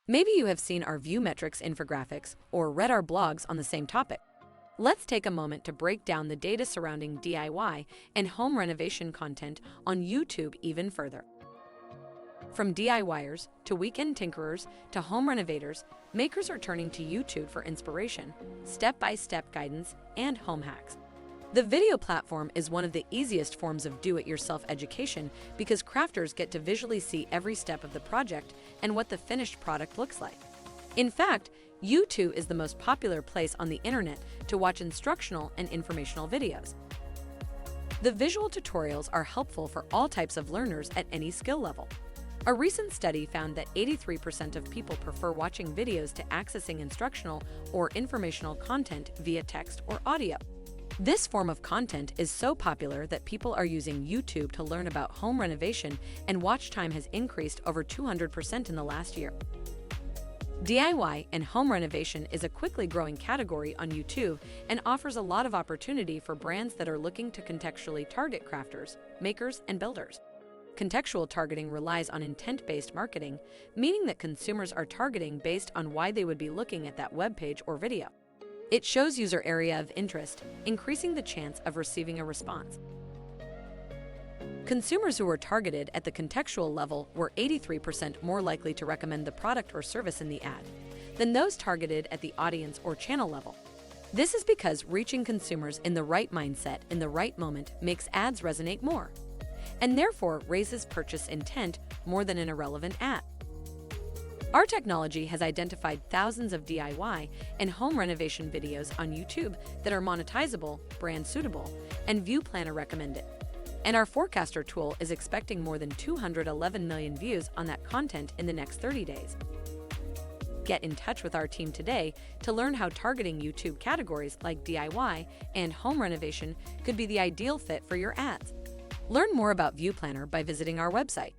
Maybe you have seen our VueMetrics infographics or read our blogs on the same topic. Let's take a moment to break down the data surrounding DIY and home renovation content on YouTube even further. From DIYers to weekend tinkerers to home renovators, makers are turning to YouTube for inspiration, step-by-step guidance, and home hacks. The video platform is one of the easiest forms of do-it-yourself education because crafters get to visually see every step of the project and what the finished product looks like. In fact, YouTube is the most popular place on the internet to watch instructional and informational videos. The visual tutorials are helpful for all types of learners at any skill level. A recent study found that 83% of people prefer watching videos to accessing instructional or informational content via text or audio. This form of content is so popular that people are using YouTube to learn about home renovation, and watch time has increased over 200% in the last year. DIY and home renovation is a quickly growing category on YouTube and offers a lot of opportunity for brands that are looking to contextually target crafters, makers, and builders. Contextual targeting relies on intent-based marketing, meaning that consumers are targeting based on why they would be looking at that web page or video. It shows user area of interest, increasing the chance of receiving a response. Consumers who were targeted at the contextual level were 83% more likely to recommend the product or service in the ad than those targeted at the audience or channel level. This is because reaching consumers in the right mindset in the right moment makes ads resonate more, and therefore raises purchase intent more than an irrelevant ad. Our technology has identified thousands of DIY and home renovation videos on YouTube that are monetizable, brand suitable, and VuePlanner recommended. And our forecaster tool is expecting more than 211 million views on that content in the next 30 days. Get in touch with our team today to learn how targeting YouTube categories like DIY and home renovation could be the ideal fit for your ads. Learn more about VuePlanner by visiting our website.